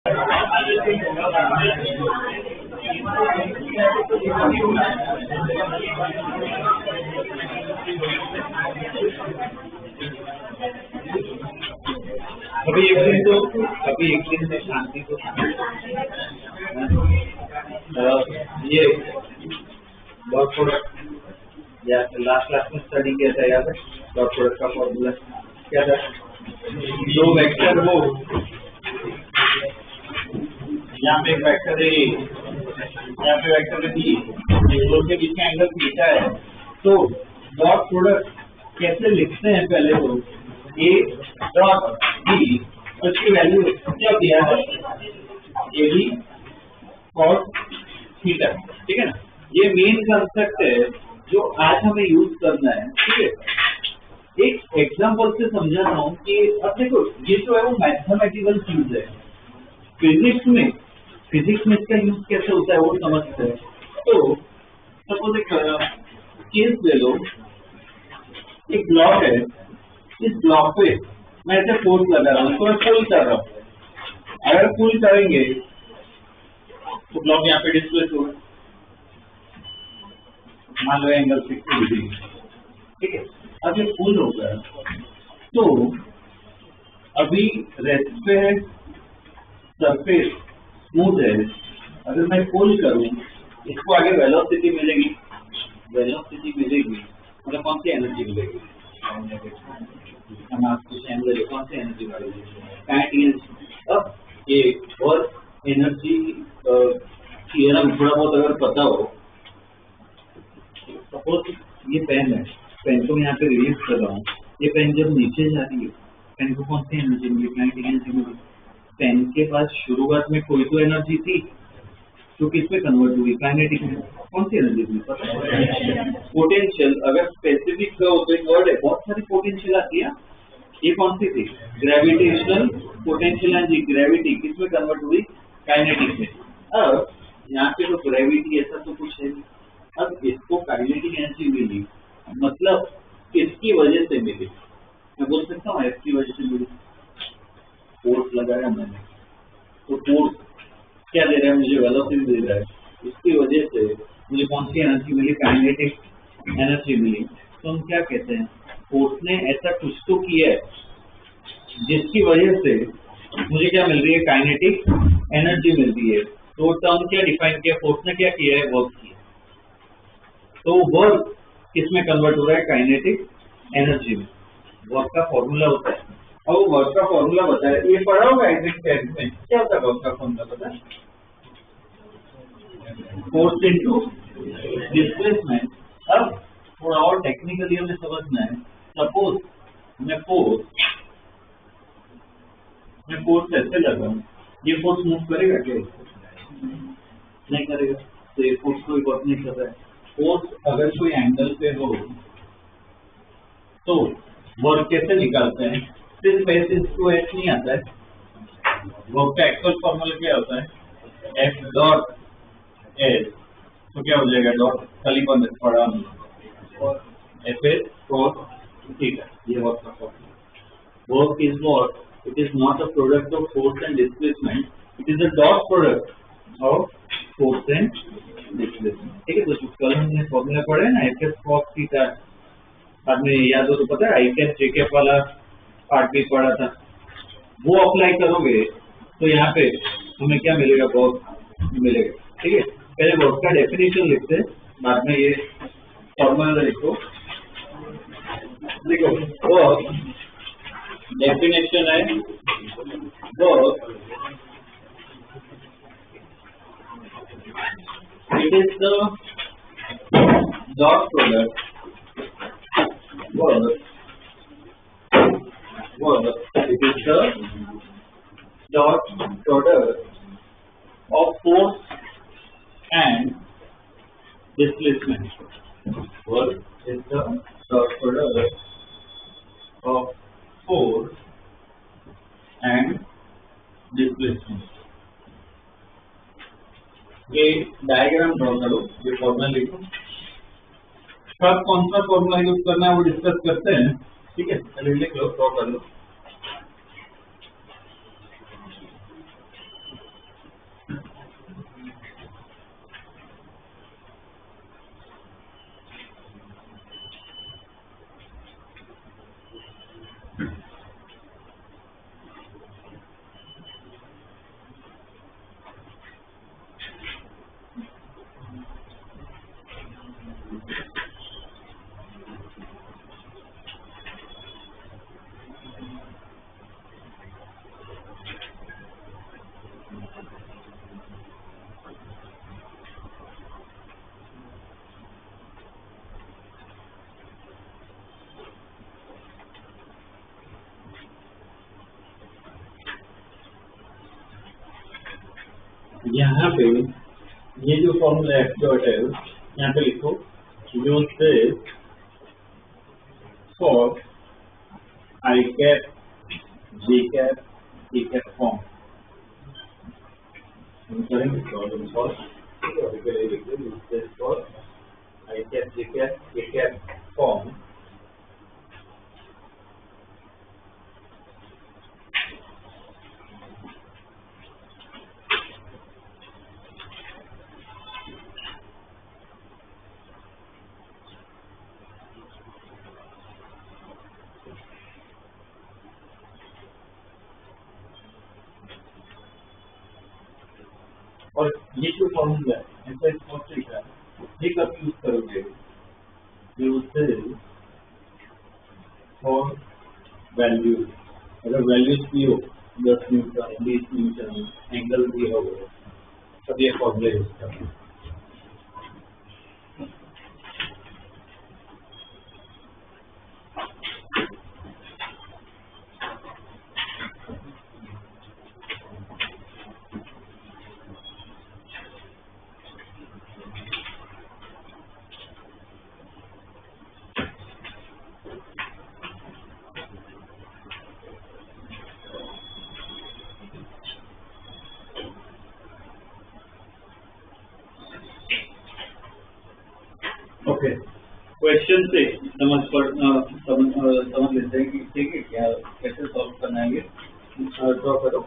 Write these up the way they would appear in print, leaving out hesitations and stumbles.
कभी एक दिन से शांति को ये डॉट प्रोडक्ट या लास्ट क्लास में स्टडी किया था, याद है? डॉट प्रोडक्ट का फॉर्मूला क्या था? दो वेक्टर हो, यहाँ पे एक वेक्टर है, यहाँ पे वेक्टर है बी, दोनों के बीच में एंगल थीटा है। तो डॉट प्रोडक्ट कैसे लिखते हैं? पहले तो ए डॉट बी, उसकी वैल्यू क्या दिया है? ए बी कॉस थीटा, ठीक है ना? ये मेन कंसेप्ट है जो आज हमें यूज करना है, ठीक है? एक एग्जांपल से समझा रहा हूँ कि अब देखो, ये जो है वो मैथमेटिकल चीज है। फिजिक्स में इसका यूज कैसे होता है वो समझते हैं। तो सपोज एक केस ले लो, एक ब्लॉक है, इस ब्लॉक पे मैं ऐसे फोर्स लगा रहा हूँ, तो मैं पुल कर रहा हूँ। अगर पुल करेंगे तो ब्लॉक यहाँ पे डिस्प्लेस होगा, मान लो एंगल 60 डिग्री, ठीक है? अब ये पुल होगा तो अभी रेस्ट पे है, सरफेस स्मूथ है। अगर मैं पुल करूं, इसको आगे वेलोसिटी मिलेगी, मतलब कौन सी एनर्जी मिलेगी? हम आपको एनर्जी, कौन सी एनर्जी मिलेगी? काइनेटिक। अब ये और एनर्जी थियरम थोड़ा बहुत अगर पता हो, सपोज ये पेन है, पेन को मैं यहाँ पे रिलीज कर रहा हूँ, ये पेन जब नीचे जा रही है, पेन को कौन सी एनर्जी मिली? काइनेटिक एनर्जी मिली। पेन के पास शुरुआत में कोई तो एनर्जी थी जो किस पे कन्वर्ट हुई? काइनेटिक में। कौन सी एनर्जी थी? पता है? पोटेंशियल। अगर स्पेसिफिक हो तो एक वर्ड है, बहुत सारी पोटेंशियल आती है। ये कौन सी थी? Gravitational potential energy. ग्रेविटी किस में कन्वर्ट हुई? काइनेटिक में। अब यहाँ पे तो ग्रेविटी ऐसा तो कुछ है नहीं। अब इसको काइनेटिक एनर्जी मिली, मतलब किसकी वजह से मिली? मैं बोल सकता हूँ इसकी वजह से मिली। फोर्स लगाया मैंने, तो फोर्स क्या दे रहा है मुझे? वेलोसिटी दे रहा है। इसकी वजह से मुझे कौन सी एनर्जी मिली? काइनेटिक एनर्जी मिली। तो हम क्या कहते हैं? फोर्स ने ऐसा कुछ तो किया है जिसकी वजह से मुझे क्या मिल रही है? काइनेटिक एनर्जी मिल रही है। तो टर्म क्या डिफाइन किया? फोर्स ने क्या किया है? वर्क किया। तो वर्क किसमें कन्वर्ट हो रहा है? काइनेटिक एनर्जी में। वर्क का फॉर्मूला होता है, और वो वर्क का फॉर्मूला बताया, ये पढ़ा होगा आइजैक टेस्ट में। क्या होता है वर्क का फॉर्मूला? पता है? Force into displacement. अब थोड़ा और टेक्निकली हमें समझना है। सपोज मैं फोर्स ऐसे लगाऊं, ये फोर्स मूव करेगा क्या? नहीं करेगा, तो ये फोर्स कोई वर्क नहीं कर रहा है। फोर्स अगर कोई एंगल पे हो तो वर्क कैसे निकालते हैं? सिर्फ एस इंटू एच नहीं आता है। वर्क का एक्चुअल फॉर्मूला क्या होता है? F dot S. तो क्या हो जाएगा? डॉट खाली बंद पड़ा एफ एस कॉस थीटा। ये वर्क का formula. Work is what? It is not a product of force and displacement, it is a dot product of force and displacement, ठीक है? तो कल हमने फॉर्मूला पढ़ा है ना, एफ एस कॉस थीटा। आपने याद हो तो पता है, आई कैप जे कैप वाला पार्ट भी पढ़ा था। वो अप्लाई करोगे तो यहाँ पे हमें क्या मिलेगा? वर्क मिलेगा, ठीक है? पहले वर्क का डेफिनेशन लिखते हैं, बाद में ये फॉर्मूला लिखो। देखो, वर्क डेफिनेशन है, work it is the dot product work, it is the dot product of force and displacement. Work is the dot product of force and displacement. ये डायग्राम ड्रॉ करो, ये फॉर्मूला लिखो। कब कौन सा फॉर्मूला यूज करना है वो डिस्कस करते हैं, ठीक है? पहले लिख लो, ड्रॉ कर लो। यहाँ पे ये जो फॉर्मूला एफ डॉट एल यहाँ पे लिखो, use this for I cap J cap के कैप फॉर्म करेंगे problem solve. Use this for I cap J cap के कैप फॉर्म। और ये जो फॉर्मूला है ऐसा स्पॉट का ये कब यूज करोगे? Use this for value. अगर वैल्यूज भी हो 10 न्यूटन 20 न्यूटन एंगल भी हो तब ये फॉर्मूला यूज करना। ओके, क्वेश्चन से समझ लेते हैं कि ठीक है क्या कैसे सॉल्व करना है। ये ड्रॉ करो।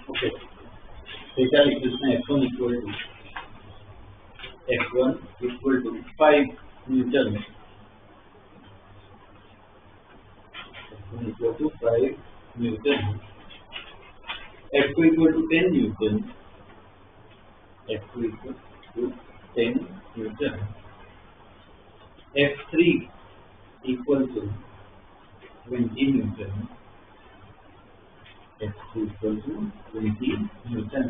ओके, क्या लिख इसमें F1 equal to 5 newton, equal to 5 newton, F2 equal to 10 newton, F2 equal to 10 newton, F3 equal to 20 newton, F2 equal to 20 Newton,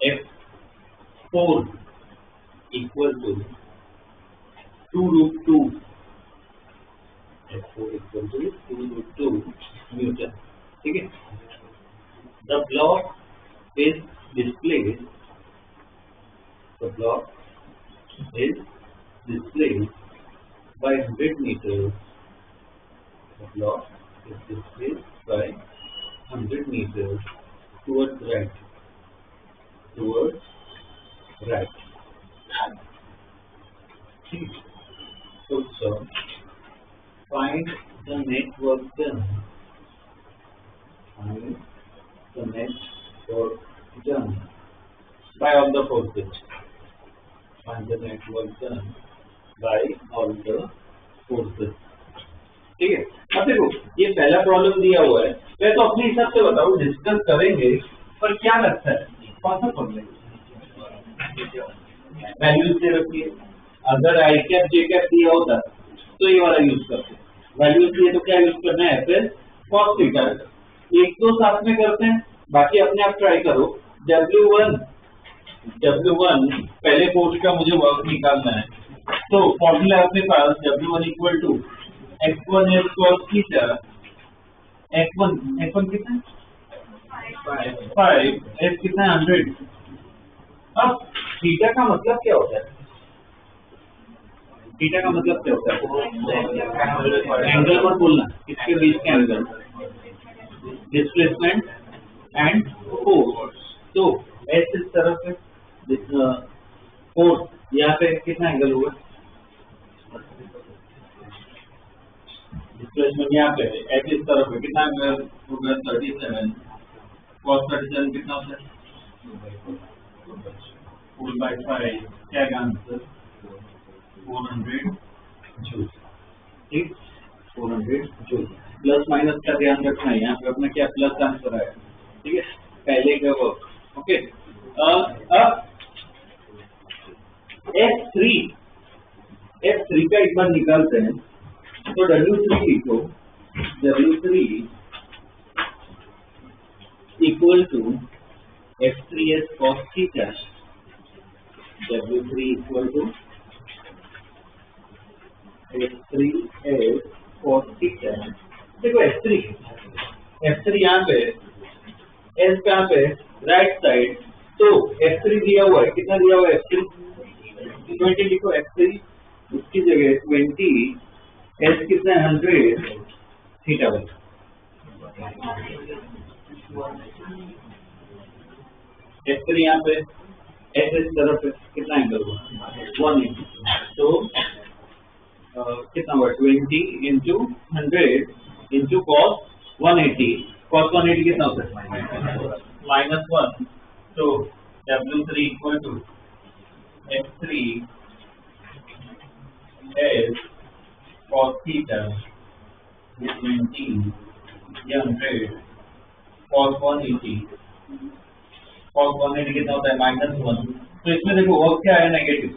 F4 equal to 2 root 2, F4 equal to 2 root 2 Newton, ठीक है। The block is displayed, the block is displayed by 100 meters, the block is displayed by 100 meters towards right. So find the net work done. Find the net work done by all the forces. Find the net work done by all the forces. ठीक है। अब देखो ये पहला problem दिया हुआ है, मैं तो अपने हिसाब से बताऊं, डिस्कस करेंगे, पर क्या लगता है कौन सा प्रॉब्लम वैल्यूज दे रखी है। अगर आई कैप जे कैप दिया होता तो ये वाला यूज करते, वैल्यूज दिए तो क्या यूज करना है, एफ कॉस थीटा। एक दो साथ में करते हैं, बाकी अपने आप ट्राई करो। W1 पहले कोर्स का मुझे वर्क निकालना है, तो फॉर्मूला अपने पास W1 equal to F1 is cos theta, F1 कितना है 5, F कितना है 100। अब थीटा का मतलब क्या होता है, थीटा का मतलब क्या होता है, एंगल पर बोलना, इसके बीच के एंगल, डिस्प्लेसमेंट एंड फोर्स। तो एस इस तरफ है, फोर्स यहाँ पे कितना एंगल होगा, डिस्प्लेसमेंट यहाँ पे एच इस तरफ है, कितना होगा 37, cos 37 कितना होता है 4/5, क्या आंसर 400 जूल, ठीक 400 जूल। प्लस माइनस का ध्यान रखना है, यहाँ पे अपना क्या प्लस आंसर आया, ठीक है पहले का वर्क, ओके। F3 का एक बार निकालते हैं, तो W3 लिखो, W3 equal to F3s cos theta, W3 equal to F3s cos theta. देखो F3 यहाँ पे, S कहाँ पे राइट साइड, तो F3 दिया हुआ है, कितना दिया हुआ है F3 20 लिखो, F3 उसकी जगह 20, S कितना 100 थीटा बन, F3 यहाँ पे S इस तरफ है, कितना एंगल हुआ 180, तो कितना हुआ 20 इंटू 100 इंटू cos 180, cos 180 कितना होता है -1, तो W3 equal to F3 S cos theta 20 या 100 cos 180, cos 180 कितना होता है -1, तो इसमें देखो वर्क क्या है नेगेटिव,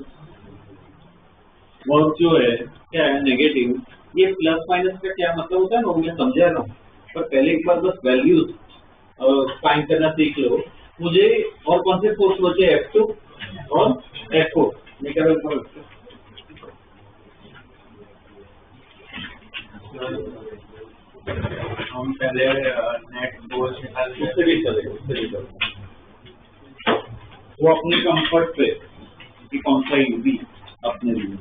वर्क जो है क्या है नेगेटिव। ये प्लस माइनस का क्या मतलब होता है ना, मैं समझा रहा हूँ, पर पहले एक बार बस वैल्यूज फाइंड करना सीख लो। मुझे और कौन से फोर्स बचे F2 और F4 निकाल करो, हम पहले नेट फोर्स निकाल उससे भी चलेगा, वो अपने कंफर्ट पे कि कौन सा यूबी अपने लिए।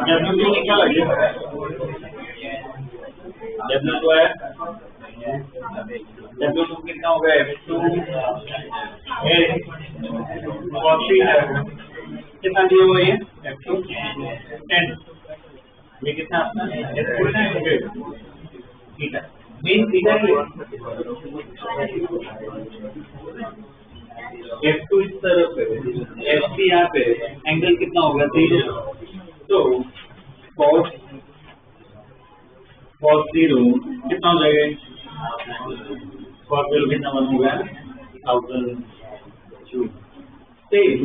W2 निकाला क्या, W2 है, W2 कितना हो गया F2 cos theta कितना दिया हुआ है F2 10, ये कितना अपना थीटा, मेन थीटा F2 इस तरफ है, F3 यहाँ पे एंगल कितना होगा 0, तो cos 0 कितना हो जाएगा, cos 0 कितना बन होगा 1000 जूल। सेम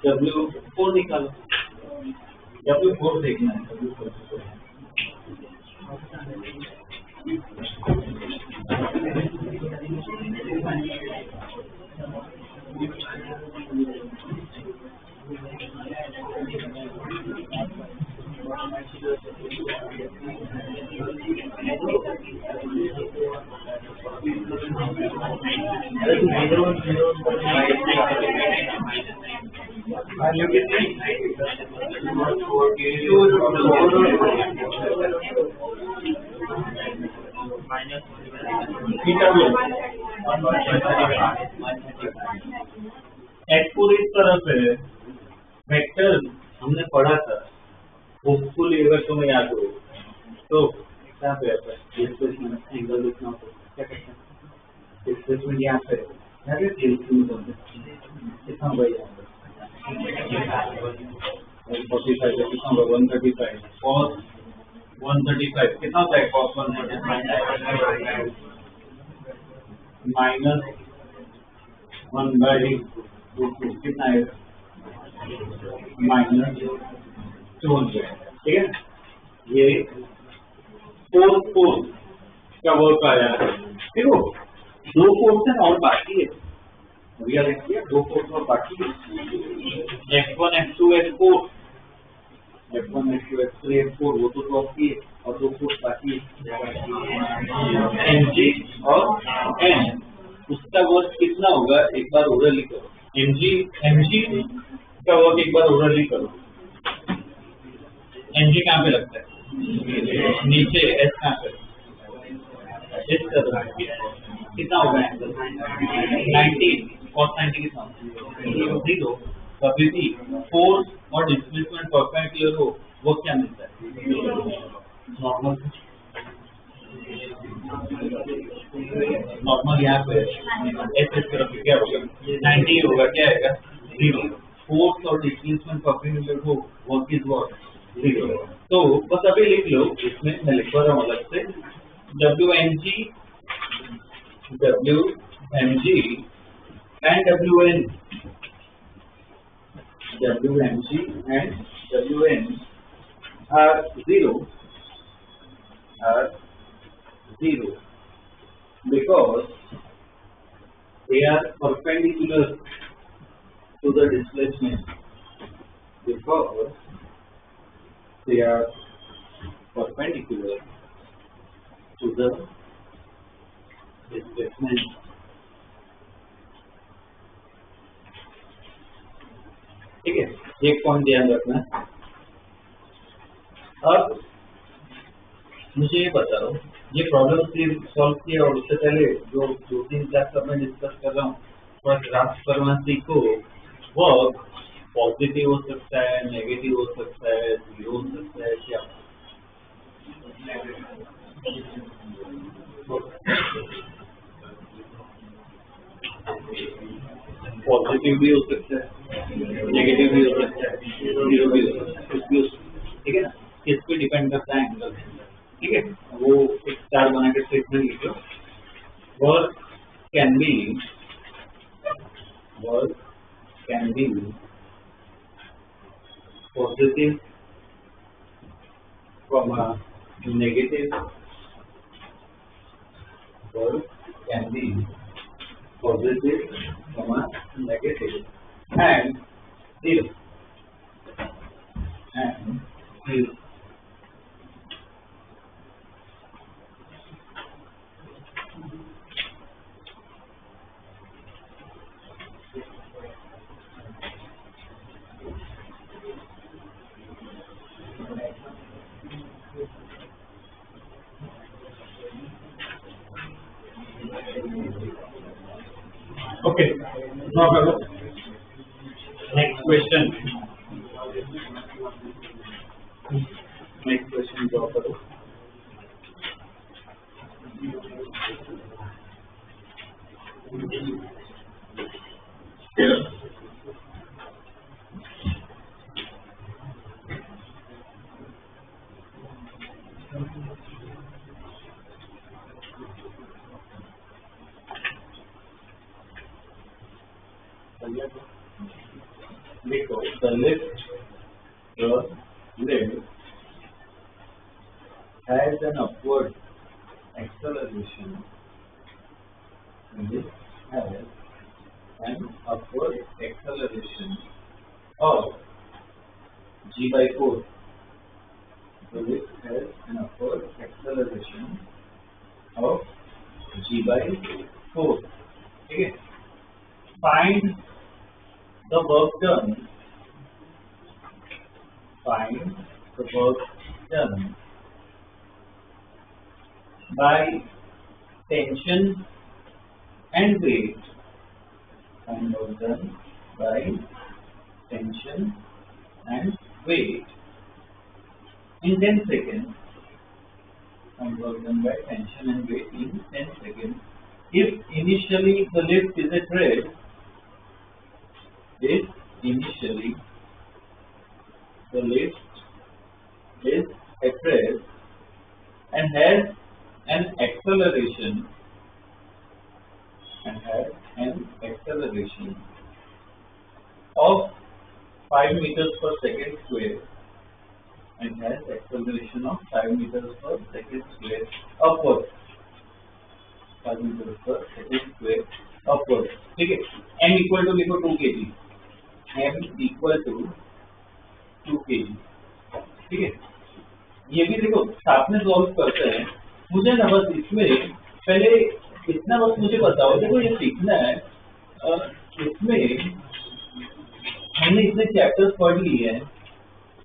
W4 निकालो, W4 देखना है, W4 वैल्यू कितनी F4 इस तरफ है, वेक्टर हमने पढ़ा था, होपफुली अगर तुम्हें याद हो तो यहाँ पे आता है डिस्प्लेसमेंट एंगल लिखना हो, क्या कहते हैं डिस्प्लेसमेंट यहाँ पे कितना होगा यहाँ पे 45 कितना होगा 135 cos 135 कितना होता है cos 135 माइनस 1/√2 कितना है -200 ठीक है। ये 4 का वर्क आया है देखो 2 पोर्शन और बाकी है भैया देखिए 2 पोर्शन और बाकी है F1 F2 F4 F1 F2 F3 F4 वो तो ड्रॉप किए और 2 पोर्ट बाकी है mg और n उसका वर्क कितना होगा एक बार ओरली करो mg का वर्क एक बार ओरली करो mg कहाँ पे लगता है नीचे s कहाँ पे इस तरह कितना होगा एंगल 90 cos 90 कितना जीरो कभी भी फोर्स और डिस्प्लेसमेंट परपेंडिकुलर हो वो क्या मिलता है नॉर्मल यहाँ पे एस तरफ क्या होगा 90 होगा क्या आएगा जीरो फोर्स और डिस्प्लेसमेंट परपेंडिकुलर हो वर्क इज व्हाट जीरो तो बस अभी लिख लो इसमें मैं लिख रहा हूँ अलग से WMG and WN WMG and WN are zero because they are perpendicular to the displacement because they are perpendicular to the displacement ठीक है एक पॉइंट ध्यान रखना। अब मुझे ये बताओ ये प्रॉब्लम सॉल्व किया और उससे पहले जो 2-3 क्लास में डिस्कस कर रहा हूँ थोड़ा ग्राफ करना सीखो वर्क पॉजिटिव हो सकता है नेगेटिव हो सकता है जीरो हो सकता है क्या पॉजिटिव भी हो सकता है नेगेटिव भी हो सकता है जीरो भी हो सकता है कुछ भी हो सकता है ठीक है ना किस पे डिपेंड करता है एंगल ठीक है वो एक चार बना के स्टेटमेंट लिखो work can be positive negative work can be positive, negative, and zero. Okay, no problem. Next question. Draw करो. देखो the lift has an upward acceleration. This has an upward acceleration of g/4. The lift has an upward acceleration of g/4. Okay. Find the work done. Find the work done by tension and weight. Find work done by tension and weight in 10 seconds. Find work done by tension and weight in 10 seconds. If initially the lift is a thread, if initially the lift is a thread has an acceleration of 5 meters per second square and has acceleration of 5 meters per second square upward. 5 meters per second square upward. ठीक है, m equal to लिखो 2 kg, m equal to 2 kg. ठीक है, ये भी देखो साथ में सॉल्व करते हैं. मुझे ना बस इसमें पहले इतना बस मुझे बताओ, देखो ये सीखना है. इसमें हमने इतने चैप्टर्स पढ़ लिए हैं,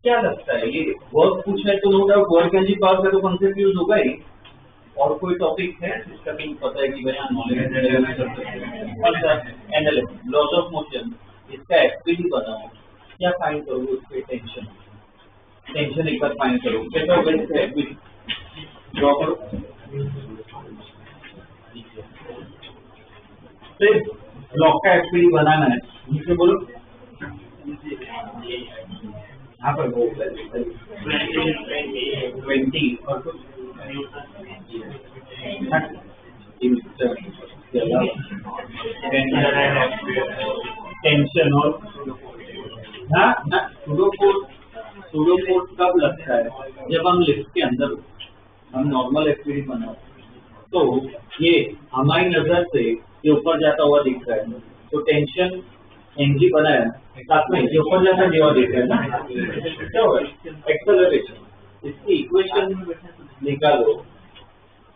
क्या लगता है ये वर्क पूछा है तो no doubt work energy power का तो कॉन्सेप्ट यूज होगा ही. और कोई टॉपिक है जिसका तुम्हें पता है कि भैया नॉलेज अच्छा एनएलएम लॉज ऑफ मोशन, इसका एफपीडी बनाओ, क्या फाइंड करोगे उस पे टेंशन एक बार फाइंड करो. कैसा होगा इसका एफपीडी ड्रॉ करो. फिर ब्लॉक का एफपीडी बनाना है, नीचे बोलो यहाँ पर वो 20 और कुछ टेंशन और हाँ ना सूडो फोर्स कब लगता है, जब हम लिफ्ट के अंदर हम नॉर्मल एफपीडी बनाओ तो ये हमारी नजर से ये ऊपर जाता हुआ दिख रहा है, तो टेंशन एनजी बनाया साथ में ये ऊपर जाता हुआ दिख रहा है ना. क्या होगा एक्सेलरेशन, इसकी इक्वेशन निकालो.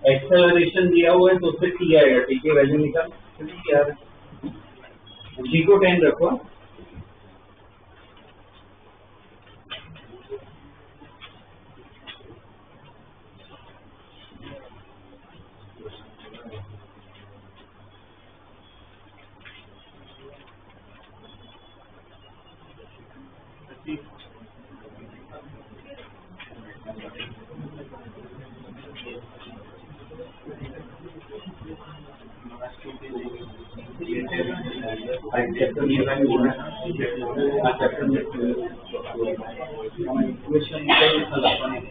एक्सेलरेशन दिया हुआ है तो उससे टी आएगा, टी की वैल्यू निकाल. जी को 10 रखो.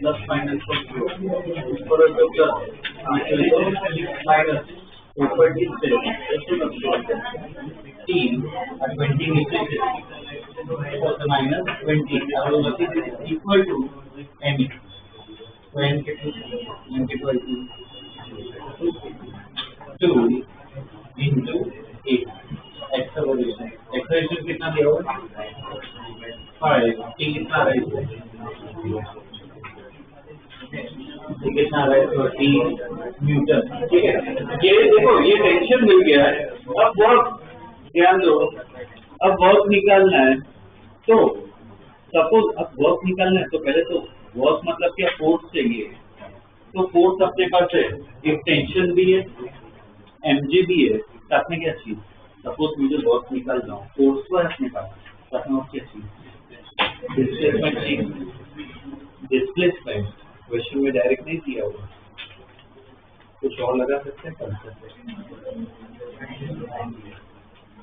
Plus minus minus 20 equal to m. So n equal to 2 into 8. Acceleration. Acceleration कितना दिया हुआ? 5. T कितना रहा है? कितना रहा है? 30 न्यूटन. ठीक है. ये देखो ये टेंशन मिल गया है. अब वर्क ध्यान दो. अब वर्क निकालना है. तो सपोज अब वर्क निकालना है तो पहले तो वर्क मतलब क्या, फोर्स चाहिए. तो फोर्स अपने पास है, एक टेंशन भी है, एमजी भी है, साथ में क्या चीज. सपोज मुझे वर्क निकाल रहा हूँ, फोर्स तो है अपने पास, साथ में और क्या चीज, डिस्प्लेसमेंट चीज. डिस्प्लेसमेंट क्वेश्चन में डायरेक्ट नहीं दिया हुआ, कुछ और लगा सकते हैं, कर सकते हैं.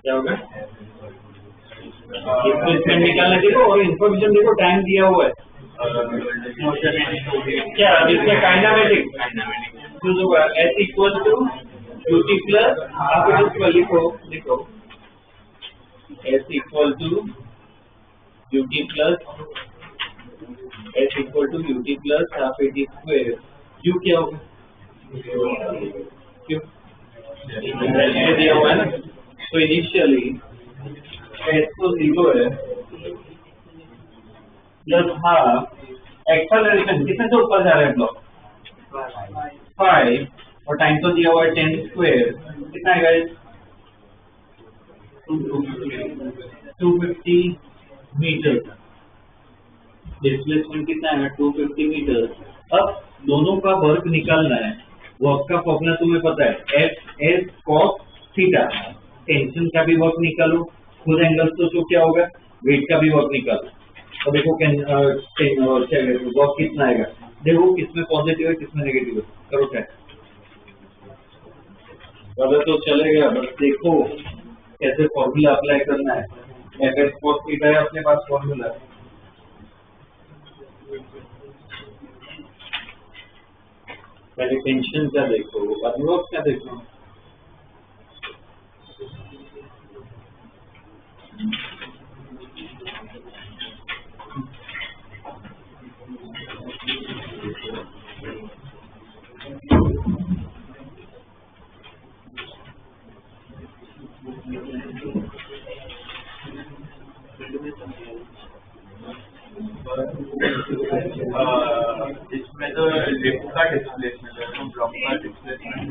क्या होगा? डिस्प्लेसमेंट निकालना देखो और इन्फॉर्मेशन देखो, टाइम दिया हुआ है. क्या इसका काइनेमेटिक होगा S equal to u t plus आप लिखो S equal to u t plus half a t square. Q क्या होगा? क्यू दिया हुआ है ना. तो इनिशियली एस तो 0 है प्लस हाफ एक्सेलरेशन कितने से ऊपर जा रहा है ब्लॉक 5 और टाइम तो दिया हुआ है 10 स्क्वायर. कितना है गाइस? 250 मीटर. डिस्प्लेसमेंट कितना है? 250 मीटर. अब दोनों का वर्क निकालना है. वर्क का फॉर्मूला तुम्हें पता है, F S cos theta. Tension का भी वर्क निकालो, खुद एंगल तो क्या होगा, वेट का भी वर्क निकालो. तो देखो वर्क कितना आएगा, देखो किसमें पॉजिटिव है किसमें नेगेटिव है. करो क्या, पता तो चलेगा. बस देखो कैसे फॉर्मूला अप्लाई करना है. एफ एस कॉस थीटा है अपने पास फॉर्मूला. पहले टेंशन का देखो, बाद में वर्क का देखो। इसमें तो लिफ्ट का डिस्प्लेसमेंट है, तो ब्लॉक का डिस्प्लेसमेंट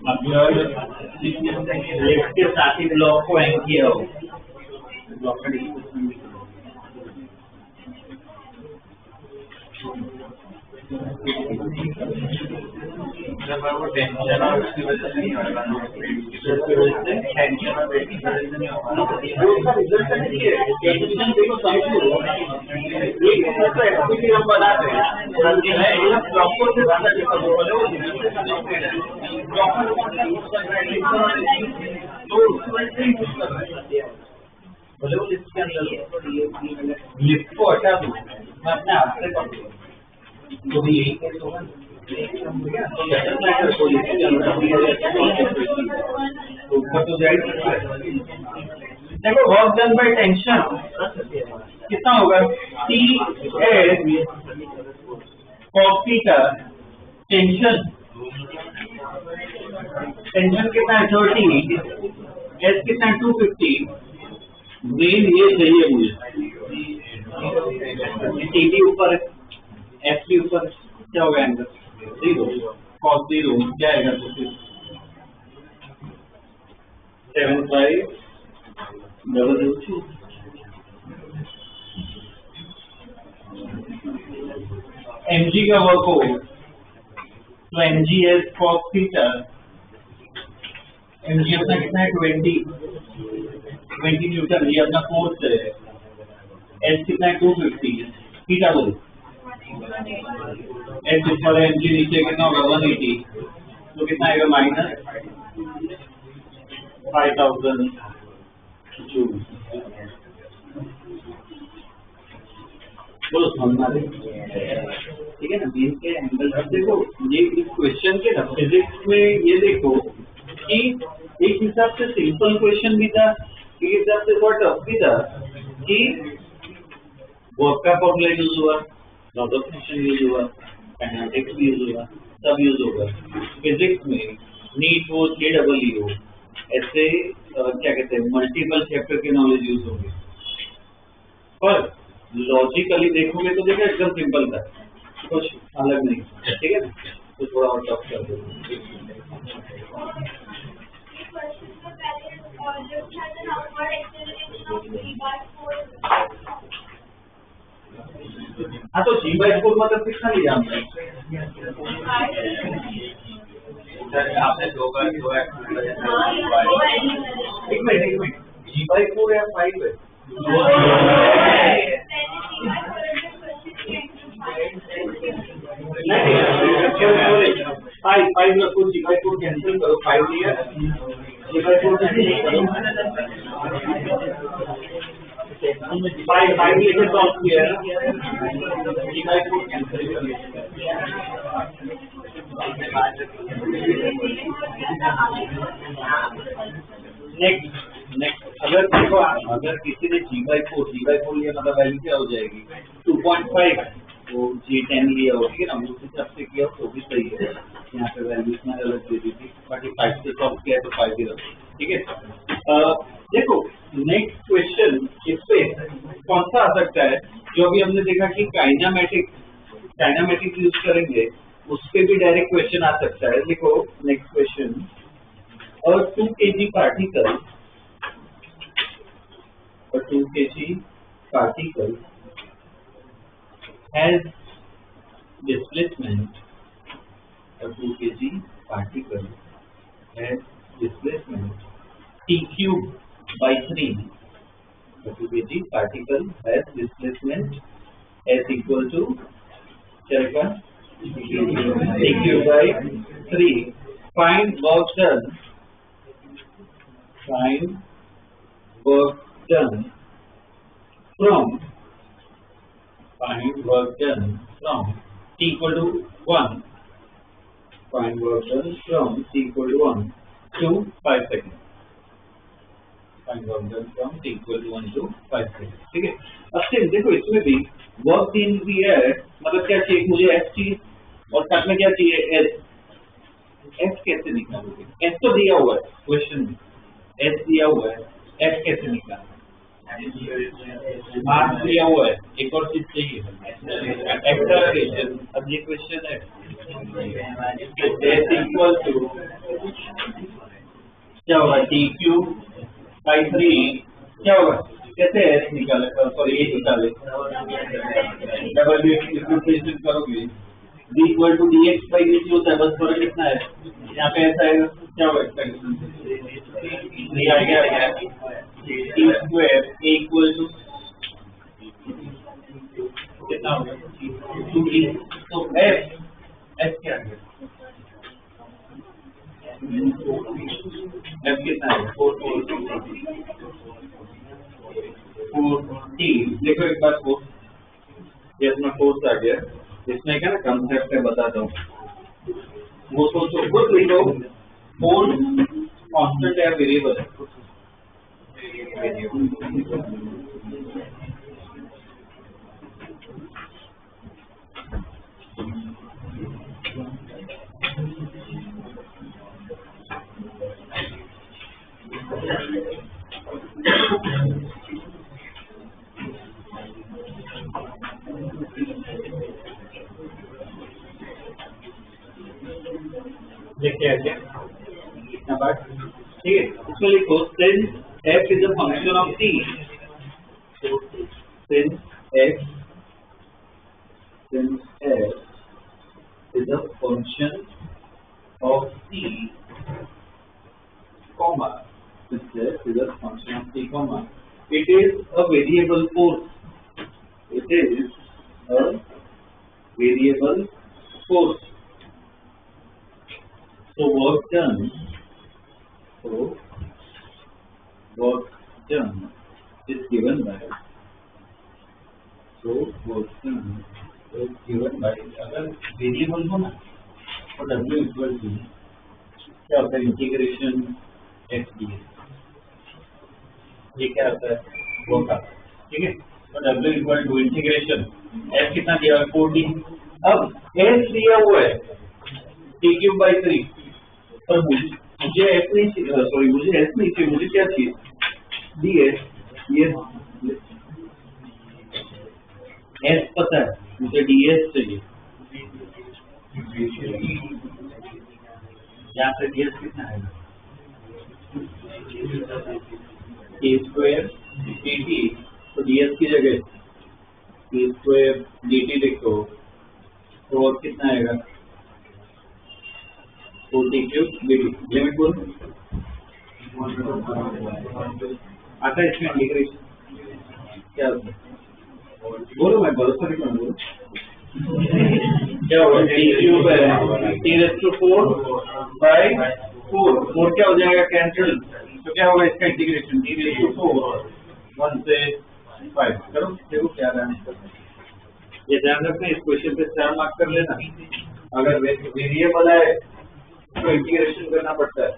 अगर लिफ्ट के साथ ही ब्लॉक को हैंग किया हो, ब्लॉक का डिस्प्लेसमेंट जब वो टेंशन और उसकी वजह से नहीं होगा, टेंशन और वेट की वजह से नहीं होगा। उसका रिजल्ट नहीं है, टेंशन देखो समझो, एक तो एक्टिविटी हम बनाते हैं, ये ब्लॉक को से ज्यादा डिफर बोले वो ब्लॉक को यूज कर रहा है, तो बोले वो लिफ्ट के अंदर लिफ्ट को हटा दो, मैं अपने हाथ से कर दूँ, तो भी यही केस होगा। ऊपर तो जाएगी। देखो वर्क डन बाय टेंशन कितना होगा, T S cos theta, tension कितना है 30, एस कितना है 250, मेन ये चाहिए मुझे, टी भी ऊपर है, एफ भी ऊपर, क्या होगा एंगल 0, cos 0 क्या आएगा, तो फिर 75 mg का वर्क हो तो mg है cos थीटा, mg अपना कितना है 20 न्यूटन, ये अपना फोर्स है, s कितना है 250, थीटा बोलो, एच ऊपर है mg नीचे कितना होगा 180, तो कितना आएगा माइनस 5000 जूल। बोलो समझना, ठीक है ना, बीम के एंगल। अब देखो ये इस क्वेश्चन के ना फिजिक्स में ये देखो कि एक हिसाब से सिंपल क्वेश्चन भी था, एक हिसाब से थोड़ा टफ भी था, कि वर्क का फॉर्मूला यूज हुआ, लॉज ऑफ मोशन यूज हुआ, काइनेटिक्स भी यूज हुआ, सब यूज होगा। फिजिक्स में नीट हो, जेईई हो, ऐसे क्या कहते हैं मल्टीपल चैप्टर के नॉलेज यूज होंगे, पर लॉजिकली देखोगे तो देखो एकदम सिंपल था, कुछ अलग नहीं, ठीक है ना, तो थोड़ा और टफ कर दो। हाँ तो G/4 मतलब कितना लिया हमने, आपने दो बार एक मिनट G/4 या 5 है, 5 रखो, G/4 कैंसिल करो, 5 लिया, G/4 कैंसिल करो, 5 लेके सॉल्व किया है ना, G/4 कैंसिल करो। नेक्स्ट अगर देखो, अगर किसी ने G/4 लिया मतलब वैल्यू क्या हो जाएगी 2.5, तो G10 लिया हो, ठीक है ना, उस हिसाब से किया तो भी सही है, यहाँ पे वैल्यू इतना अलग दे दी थी, बाकी 5 से सॉल्व किया तो 5 ही रखो, ठीक है। देखो नेक्स्ट क्वेश्चन इस पे कौन सा आ सकता है, जो अभी हमने देखा कि काइनेमेटिक्स यूज करेंगे, उस पे भी डायरेक्ट क्वेश्चन आ सकता है। देखो नेक्स्ट क्वेश्चन, और 2 kg particle has displacement, a 2 kg particle has displacement t cube by 3, a 2 kg particle has displacement s equal to क्या रहेगा t cube by 3, find work done from t equal to 1 find work done from t equal to 1 to 5 seconds. Find work done from t equal to 1 to 5 seconds. ठीक है. अब से देखो इसमें भी work in भी है, मतलब क्या चाहिए मुझे एस चाहिए और साथ में क्या चाहिए एस. एस कैसे निकालोगे? एस तो दिया हुआ है क्वेश्चन में, एस दिया हुआ है, एस कैसे निकालोगे? मार्क्स दिया हुआ है, एक और चीज चाहिए एक्सेलरेशन. अब ये क्वेश्चन है एस इक्वल टू क्या होगा टी क्यूब बाई 3 क्या होगा? कैसे एस निकाले, सॉरी ए निकाले, डबल इक्वेशन करोगे d equal to D X by D T होता है, बस फर्क कितना है यहाँ पे ऐसा है, क्या होगा एक्सपेक्टेशन ये आ गया T square A equal to कितना होगा 2d. तो एफ क्या है? एफ कितना है 4t. देखो एक बार फोर्स, ये इसमें फोर्स आ गया, इसमें क्या ना कंसेप्ट है बताता हूँ वो सोचो खुद लिखो. फोर्स कांस्टेंट है वेरिएबल है? देखिए क्या इतना बात ठीक है. इसमें लिखो since f is a function of t. since f is a function of t, comma, since f is a function of t, comma, it is a variable force. It is a variable force. So work done is given by. So work done is given by. अगर variable हो ना तो W equal to क्या होता है integration x D. ये क्या होता है वो का, ठीक है. तो W equal to integration S कितना दिया 4d. अब एस दिया हुआ है टी क्यूब बाई 3 पर मुझे एस नहीं चाहिए, सॉरी मुझे एस नहीं चाहिए, मुझे क्या चाहिए डी एस. ये एस पता है मुझे डी एस चाहिए. यहाँ पे डी एस कितना है ए स्क्वायर डी टी. तो डी एस की जगह ए स्क्वायर डी टी लिखो तो और कितना आएगा 4t क्यूब dt. लिमिट बोल आता है इसमें इंटीग्रेशन क्या होता है बोलो, मैं भरोसा नहीं करूँ. क्या होगा t क्यूब है t रेज़ टू 4 बाई 4 क्या हो जाएगा कैंसिल. तो क्या होगा इसका इंटीग्रेशन t रेज़ टू 4 1 से 5 करो. देखो क्या रहना है, ये ध्यान रखना. इस क्वेश्चन पे 4 मार्क कर लेना. अगर वेरिएबल है तो इंटीग्रेशन करना पड़ता है.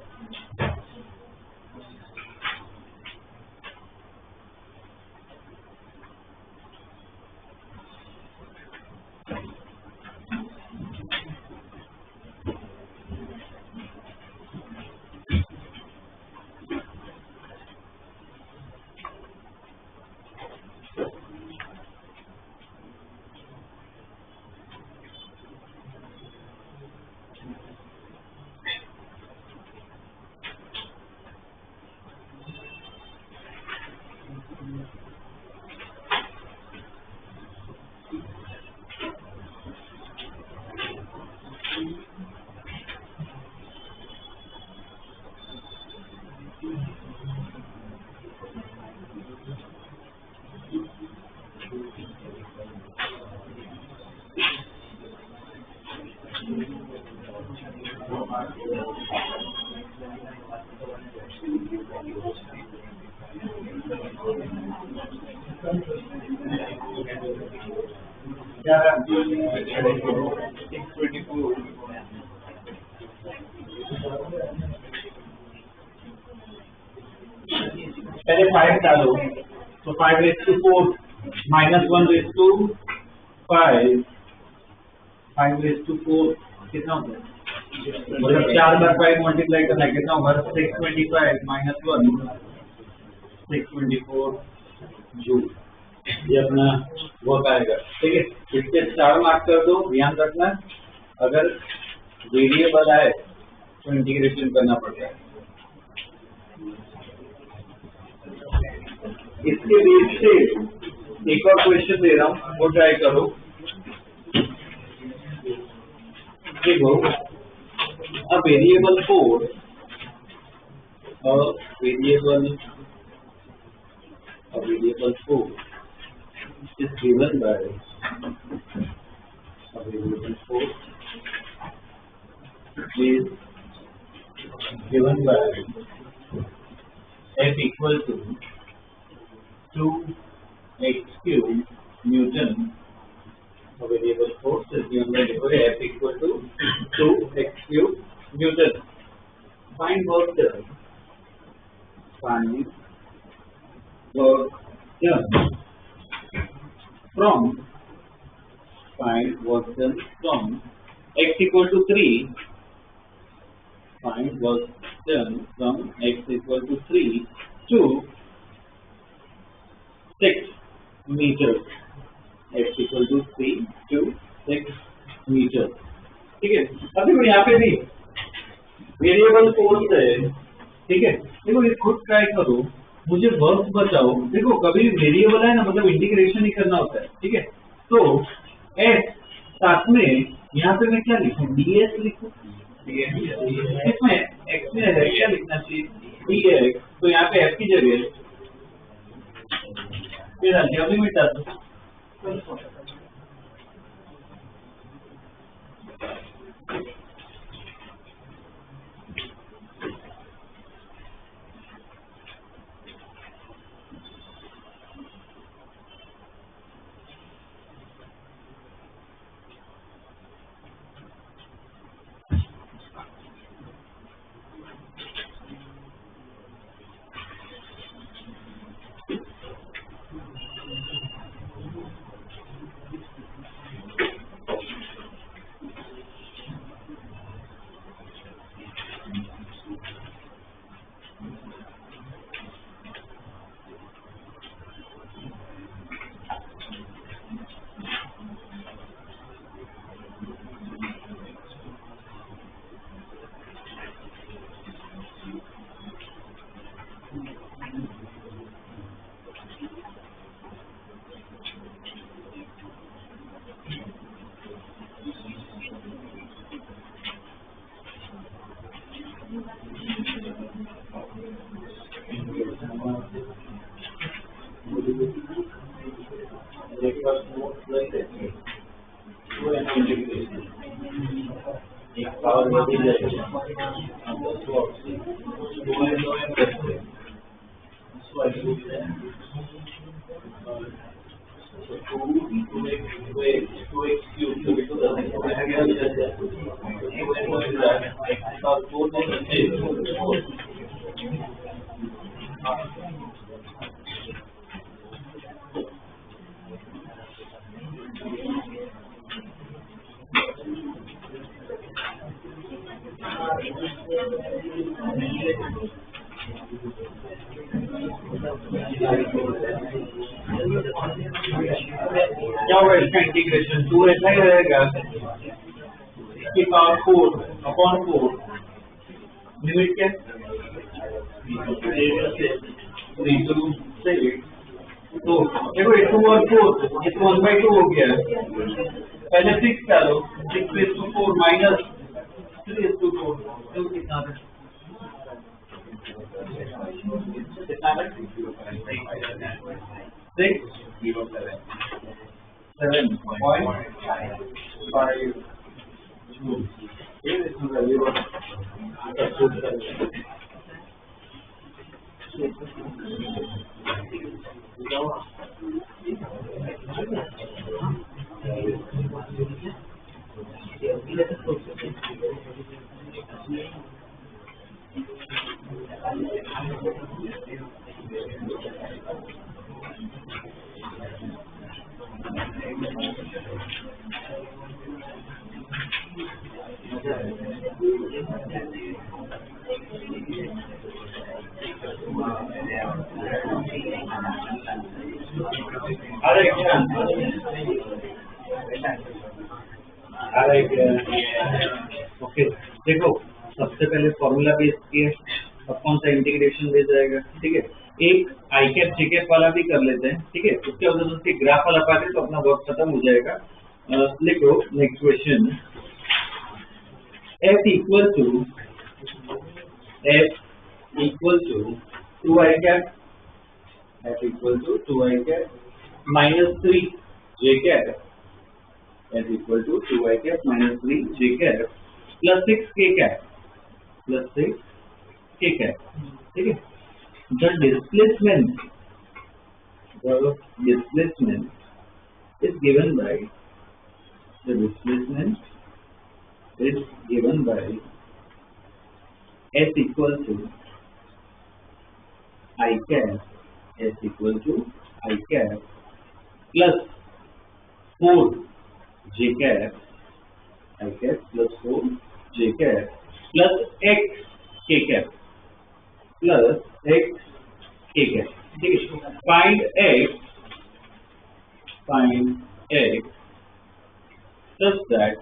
पहले 5 डालो, तो 5 raise to 4 minus 1 raise to 5, 5 raise to 4 कितना होता है? मतलब 4 बार 5 मल्टीप्लाई करना है, कितना होगा? 625 माइनस 1 624 जूल। ये अपना वर्क आएगा, ठीक है। इसके 4 मार्क कर दो। ध्यान रखना, अगर वेरिएबल आए तो इंटीग्रेशन करना पड़ता है। इसके बेस से एक और क्वेश्चन दे रहा हूँ, वो ट्राई करो। देखो, a variable 4 is given by f equal to 2x cube Newton. A variable force is given by f equal to 2x cube Newton. Find work done. Find work done from x equal to 3. Find work done from x equal to 3 to 6 meters. x equal to 3 to 6 meters. ठीक है। अब देखो यहाँ पे भी variable force है, ठीक है। देखो ये खुद ट्राई करो, मुझे वर्क बताओ। देखो कभी वेरिएबल है ना, मतलब इंटीग्रेशन ही करना होता है, ठीक है। तो x साथ में यहाँ पे मैं क्या लिखूं? ds लिखूं। इसमें x में है क्या लिखना चाहिए? dx। तो यहाँ पे f की जगह फिर अलजेब्रा मिटा दो। क्या होगा इसका इंटीग्रेशन? 2 ऐसा ही रहेगा, इसकी पावर 4 अपॉन 4, लिमिट क्या? 3 to 6। तो देखो 2 और 4, ये 1/2 हो गया। पहले 6 डालो, 6 raised to 4 minus 3 raised to 4, तो कितना है? कितना है? 7.5 जूल। ये इसमें वैल्यू अरे क्या अरे ओके देखो, सबसे पहले फॉर्मूला बेस किया, अब कौन सा इंटीग्रेशन दे जाएगा, ठीक है। एक आई कैप जे कैप वाला भी कर लेते हैं, ठीक है। उसके बाद उसके ग्राफ वाला पाते तो अपना वर्क खत्म हो जाएगा। लिखो next question, f equal to 2i cap, f equal to 2i cap minus 3 j cap, f equal to 2i cap minus 3 j cap plus 6 k cap, plus 6 k cap, ठीक है। The displacement is given by s equal to I cap, s equal to I cap plus 4 j cap, I cap plus 4 j cap plus x k cap plus x k cap, ठीक है। Find x such that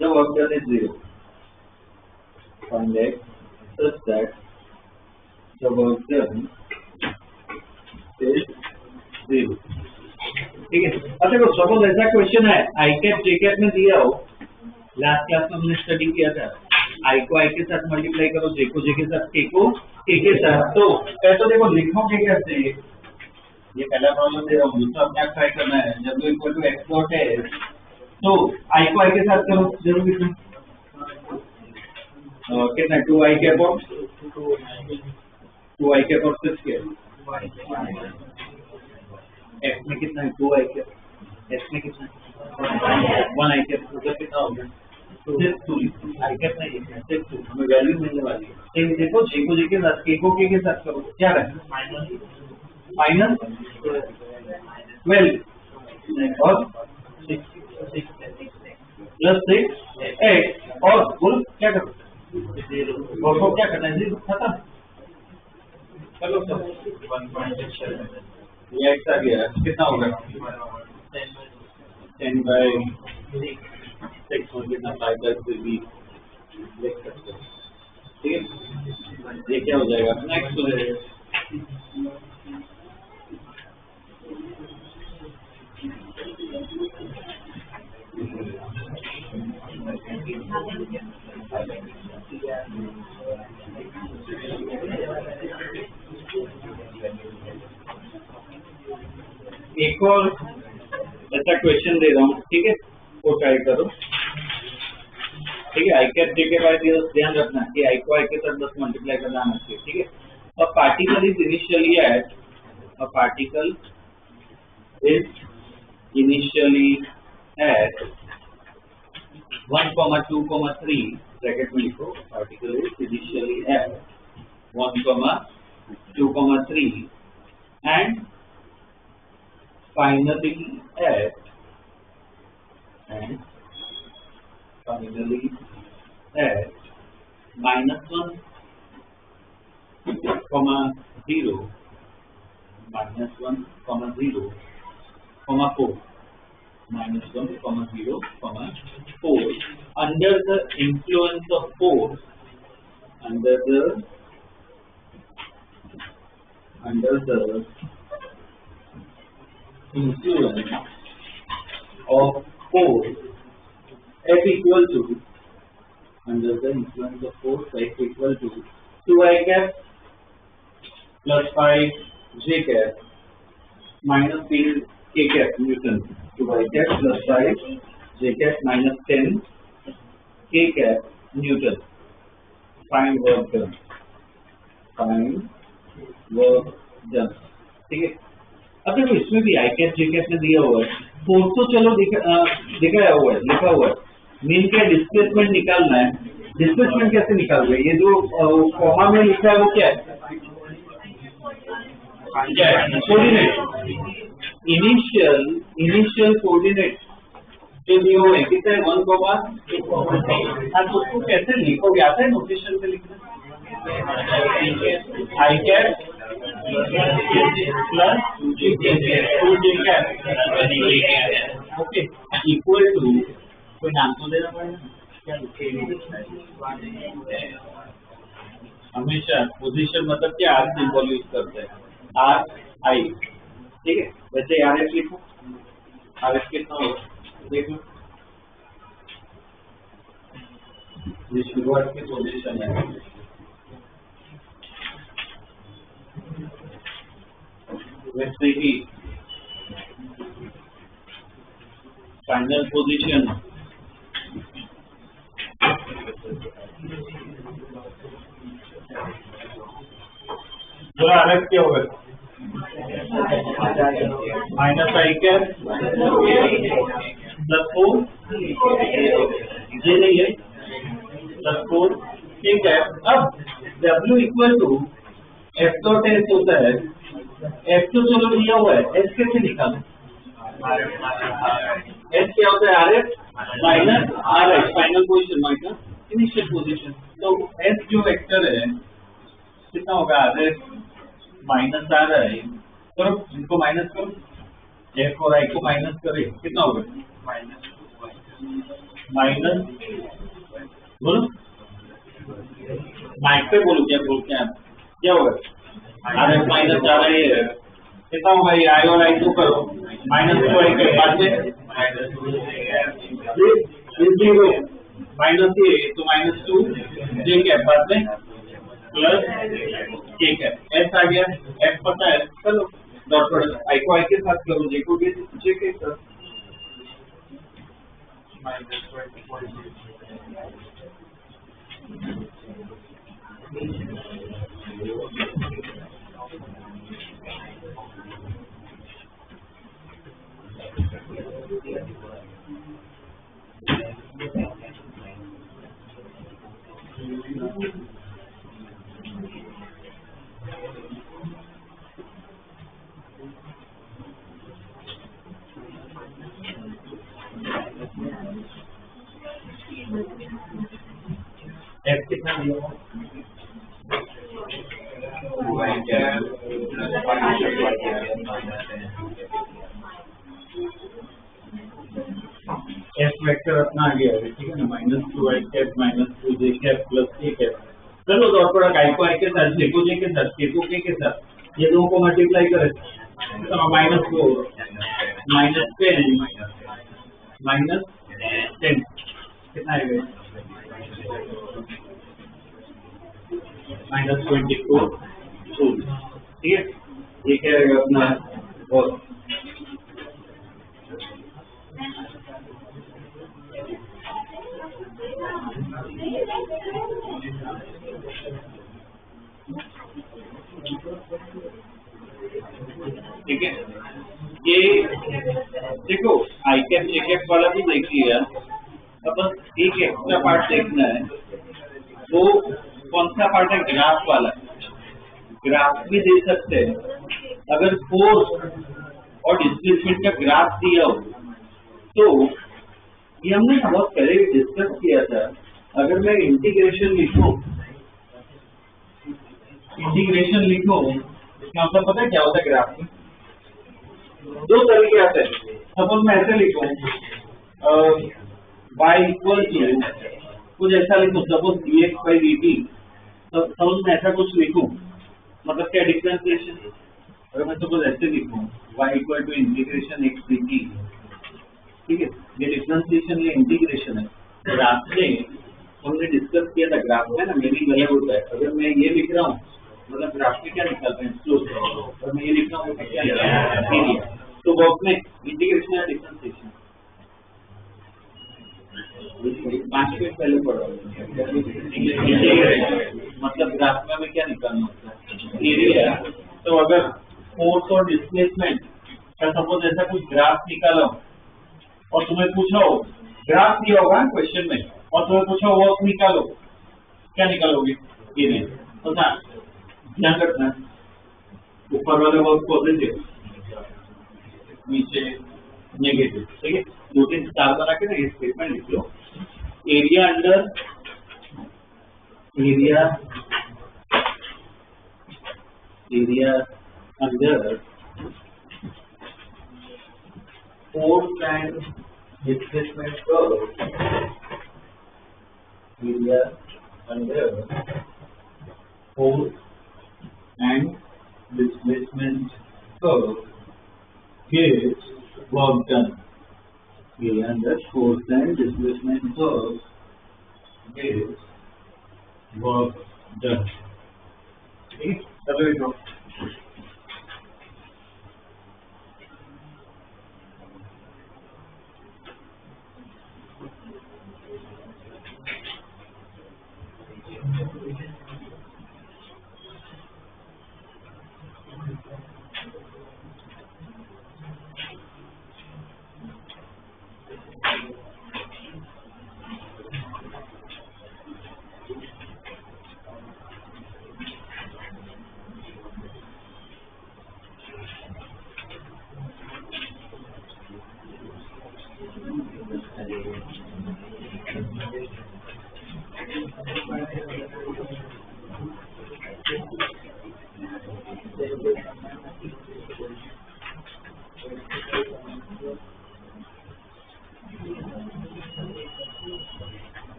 the work done is 0. Find x such that the work done is 0, ठीक है। अच्छा देखो, suppose ऐसा question है, आई cap जे cap में दिया हो, लास्ट क्लास में हमने स्टडी किया था, आई को आई के साथ मल्टीप्लाई करो, जे को जे के साथ, के को के साथ, तो ऐसा देखो लिखोगे कैसे, ये पहला प्रॉब्लम दे रहा हूँ, दूसरा अपने आप ट्राई करना है। जब इक्वल टू एक्स डॉट है तो आई को आई के साथ करो, जरूर कितना कितना 2i कैप और 2i कैप और 6 के एक्स में कितना है 2i कैप, एक्स में कितना है 1i कैप, उधर कितना होगा 2 आई कैप नहीं है 2, हमें वैल्यू मिलने वाली है। ठीक देखो, जे को जे के साथ, के को के साथ करो, क्या रहेगा माइनस 12 और 6 प्लस 6 8 और बोल क्या करो, और को क्या करना है 0 खत्म। चलो सब 1.7 ये एक्स आ गया, कितना होगा 10/6 और कितना 5/10 से 20 लिख सकते हैं, ठीक है। ये क्या हो जाएगा, नेक्स्ट हो जाएगा एक और ऐसा क्वेश्चन दे रहा हूँ, ठीक है, वो ट्राई करो, ठीक है। आई कैप जे के बाद ध्यान रखना कि आई को आई के साथ बस मल्टीप्लाई करना आना चाहिए, ठीक है। और particle is initially at, a particle is initially at 1, 2, 3 bracket में लिखो, particle is initially at 1, 2, 3 and finally at -1, -1, 0, -1, 0, 4, -1, 0, 4 under the influence of force, under the influence of force F equal to, under the influence of force F equal to 2i cap plus 5 j cap minus 3 k cap Newton, 2i cap plus 5 j cap minus 10 k cap Newton. Find work done. ठीक है। अब देखो इसमें भी आई cap जे cap में दिया हुआ है, फोर्स तो चलो दिखाया हुआ है, लिखा हुआ है, मेन क्या डिस्प्लेसमेंट निकालना है। डिस्प्लेसमेंट कैसे निकालोगे, ये जो कॉमा में लिखा है वो क्या है, कोऑर्डिनेट, इनिशियल कोऑर्डिनेट जो दिए हुए कितने 1, 2, हाँ, तो उसको कैसे लिखोगे, आता है नोटेशन से लिखना, I cap plus 2j cap okay equal to कोई नाम तो देना पड़ेगा हमेशा पोजीशन मतलब क्या आर सिंबल यूज करते हैं आर आई ठीक है वैसे आर एफ लिखो आर एफ कितना होगा देखो ये शुरुआत की पोजीशन है वैसे ही फाइनल पोजीशन जो आर एफ क्या होगा माइनस आई कैप प्लस 4 ये नहीं है प्लस 4 ठीक है अब W equal to F dot S होता है एफ तो चलो दिया हुआ है एस कैसे निकालो एस क्या होता है R F minus R F final position minus initial position तो एस जो वेक्टर है कितना होगा आर एफ माइनस आर आई करो इनको माइनस करो एफ और आई को माइनस करे कितना होगा माइनस बोलो माइक पे बोलो क्या बोलते हैं क्या होगा आर एफ माइनस आर आई है कितना होगा ये आई और आई को करो माइनस 2 आई के बाद में जीरो माइनस ये तो माइनस 2 जे के बाद में प्लस ठीक है एस आ गया एफ पता है चलो डॉट प्रोडक्ट आई को आई के साथ करो जे को जे के साथ एफ कितना दिया एफ वेक्टर अपना आ गया है ठीक है ना minus 2 I cap minus 2 J cap plus A cap चलो डॉट प्रोडक्ट आई को आई के साथ जे को जे के साथ के को के साथ ये दोनों को मल्टीप्लाई करें तो माइनस 4 माइनस 10 माइनस 10 कितना आएगा माइनस 24 ठीक है ये क्या रहेगा अपना और ठीक है ये देखो आई कैप जे कैप वाला भी देख लिया अब बस एक एक्स्ट्रा पार्ट देखना है वो कौन सा पार्ट है ग्राफ वाला ग्राफ भी दे सकते हैं अगर फोर्स और डिस्प्लेसमेंट का ग्राफ दिया हो तो ये हमने बहुत पहले डिस्कस किया था अगर मैं इंटीग्रेशन लिखूं इसका मतलब पता है क्या होता है ग्राफ में दो तरीके आते हैं सपोज मैं ऐसे लिखूं y इक्वल टू कुछ ऐसा लिखूं suppose dx by dt suppose मैं ऐसा कुछ लिखूं मतलब क्या डिफरेंशिएशन अगर मैं सपोज ऐसे लिखूं y equal to integration x dt ठीक है ये डिफरेंशिएशन ये इंटीग्रेशन है ग्राफ में हमने डिस्कस किया था ग्राफ में ना मीनिंग अलग होता है अगर मैं ये लिख रहा हूँ मतलब ग्राफ में क्या निकालते हैं स्लोप और मैं ये लिख रहा हूँ क्या एरिया तो बॉक्स में इंटीग्रेशन या डिफरेंशिएशन 5 मिनट पहले पढ़ा मतलब ग्राफ में हमें क्या निकालना होता है एरिया तो अगर फोर्स और डिस्प्लेसमेंट का सपोज ऐसा कुछ ग्राफ निकाला और तुम्हें पूछा हो ग्राफ दिया होगा क्वेश्चन में और तुम्हें पूछा वर्क निकालो क्या निकालोगे एरिया तो ध्यान रखना ऊपर वाले वर्क पॉजिटिव नीचे नेगेटिव ठीक है 2-3 स्टार बना के ना ये स्टेटमेंट लिख लो area under area area under force and displacement curve, area under force and displacement curve gets work done. Area under force and displacement curve gets work done. Okay, चलो ये लो.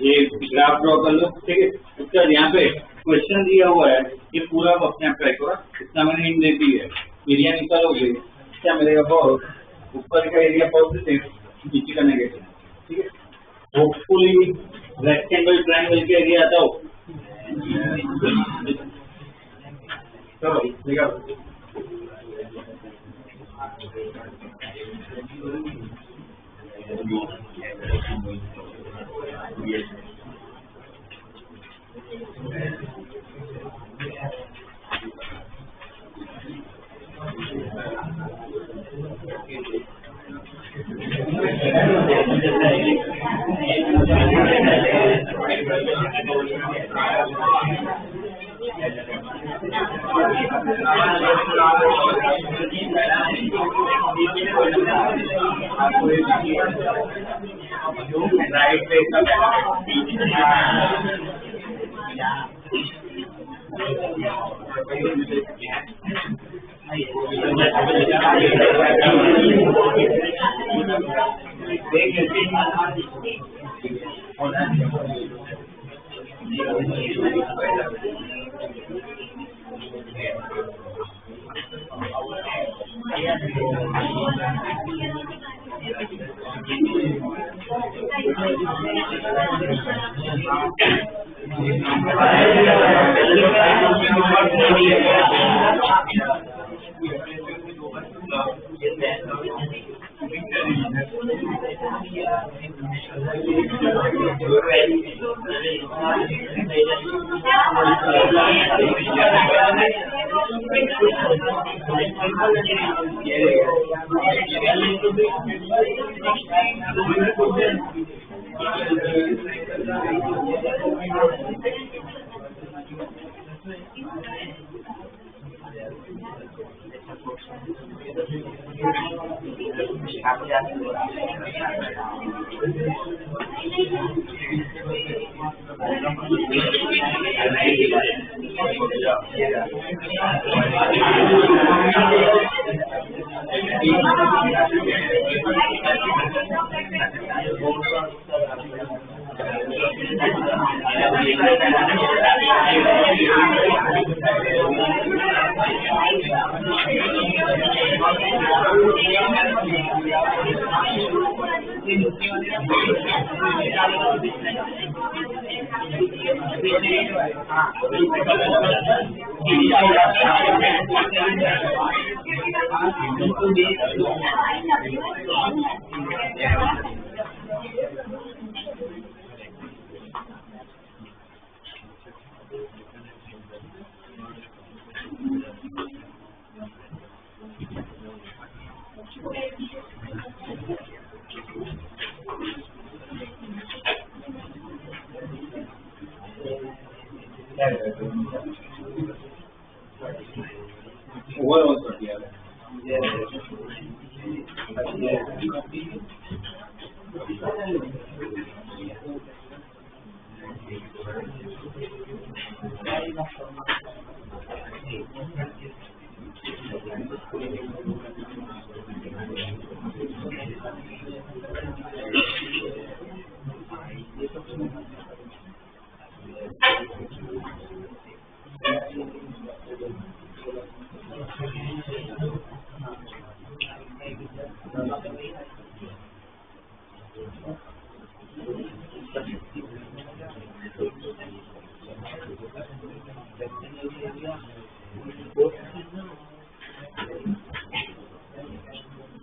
ये ग्राफ ड्रॉ कर लो. ठीक है, उसका यहाँ पे क्वेश्चन दिया हुआ है, ये पूरा अपने आप ट्राई करो. इतना मैंने हिंट दे दी है. एरिया निकालोगे क्या मिलेगा? बहुत ऊपर का एरिया पॉजिटिव, नीचे का नेगेटिव. ठीक है, होपफुली रेक्टेंगल ट्रायंगल के एरिया आता हो. चलो निकालो.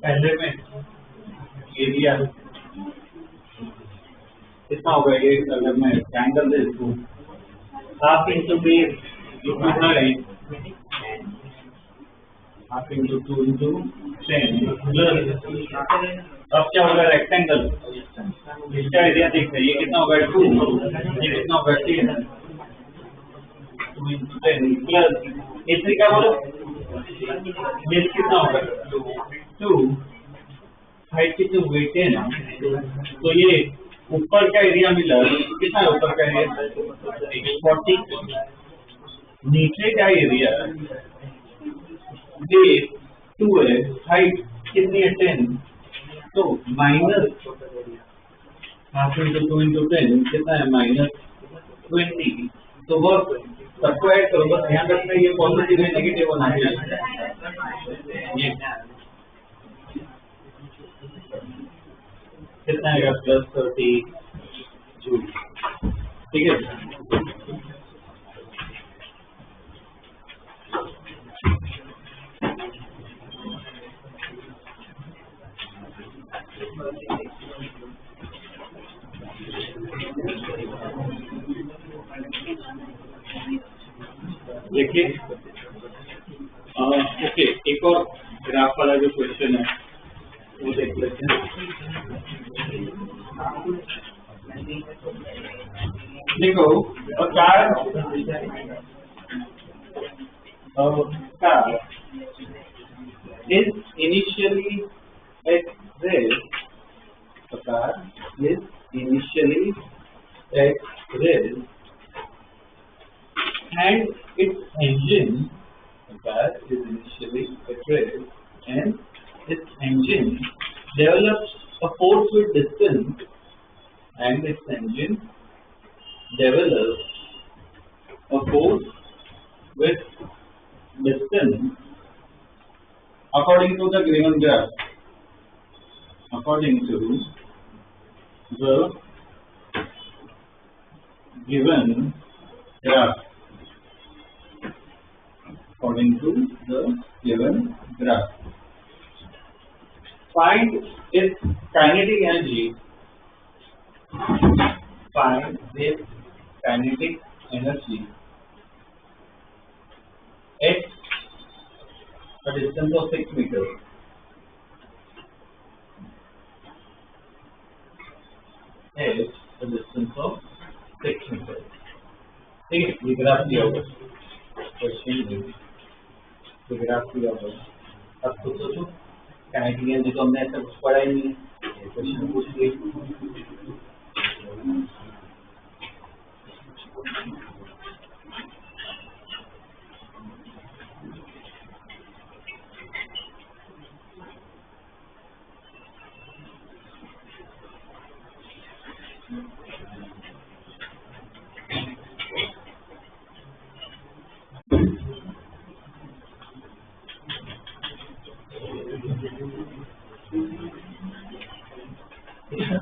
पहले में एरिया कितना होगा ये, अगर मैं ट्रायंगल दे दूं हाफ इंटू बेस जो कितना है, हाफ इंटू 2 इंटू 10 प्लस, अब क्या होगा रेक्टेंगल, इसका एरिया देखते हैं, ये कितना होगा 2, ये कितना होगा 10, 2 इंटू 10 प्लस इससे क्या बोलो, ये कितना होगा 2, हाइट कितनी हो गई 10, तो ये ऊपर का एरिया मिला, कितना है ऊपर का एरिया 40, नीचे का एरिया बेस 2 है, हाइट कितनी है 10, तो माइनस हाफ इंटू 2 इंटू 10 कितना है -20, तो बस सबको ऐड करो, बस ध्यान रखना ये पॉजिटिव है नेगेटिव होना चाहिए, ये कितना आएगा +32, ठीक है। देखिए ओके, एक और ग्राफ वाला जो क्वेश्चन है वो देख लेते हैं। देखो car is initially at rest, the car is initially at rest and its engine, the car is initially at rest and its engine develops a force with distance and its engine develops a force with distance according to the given graph. According to the given graph. According to the given graph. Find its kinetic energy. Find its kinetic energy at a distance of 6 meters. At a distance of 6 meters. ठीक है, ये graph दिया होगा, question ये graph दिया होगा। अब तो सोचो काइनेटिक एनर्जी तो हमने ऐसा कुछ पढ़ा ही नहीं है, क्वेश्चन पूछ लिए।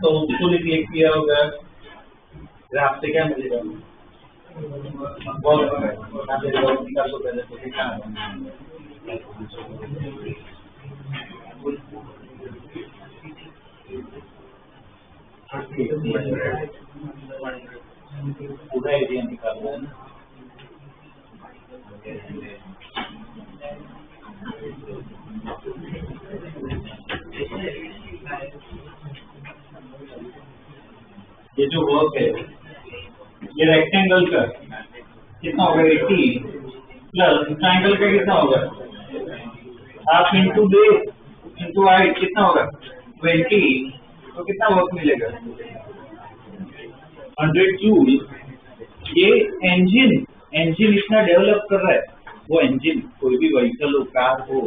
तो उसको लिख किया होगा, ग्राफ से क्या मिलेगा, बहुत पहले तो देखा पूरा एरिया निकालना है ना, ये जो वर्क है ये रेक्टेंगल का कितना होगा 80 प्लस ट्रायंगल का कितना होगा half into base into height कितना होगा 20, तो कितना वर्क मिलेगा 100 जूल। ये इंजन इतना डेवलप कर रहा है, वो इंजन कोई भी व्हीकल हो, कार हो,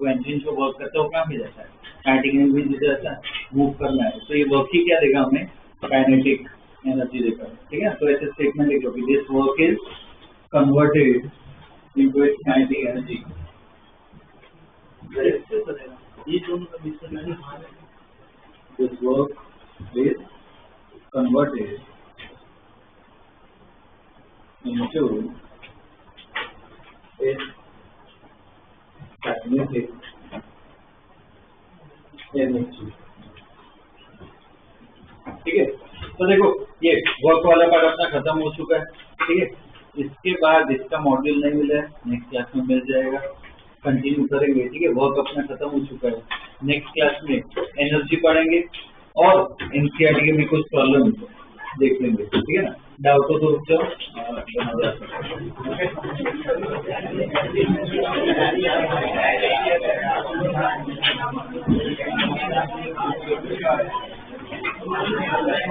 वो इंजन जो वर्क करता है वो कहाँ मिल जाता है, काइनेटिक एनर्जी जिसे ऐसा मूव करना है, तो ये वर्क ही क्या देगा हमें, काइनेटिक एनर्जी देगा। ठीक है, तो ऐसे स्टेटमेंट लिखो कि this work is converted into its kinetic energy. ये दोनों का मिश्रण है, this work is converted into a kinetic energy। ठीक है, तो देखो ये वर्क वाला पार्ट अपना खत्म हो चुका है। ठीक है, इसके बाद इसका मॉड्यूल नहीं मिला है, नेक्स्ट क्लास में मिल जाएगा, कंटिन्यू करेंगे। ठीक है, वर्क अपना खत्म हो चुका है। नेक्स्ट क्लास में एनर्जी पढ़ेंगे और एनसीईआरटी के भी कुछ प्रॉब्लम देख लेंगे। ठीक है ना, डाउट हो तो रुक जाओ। ओके।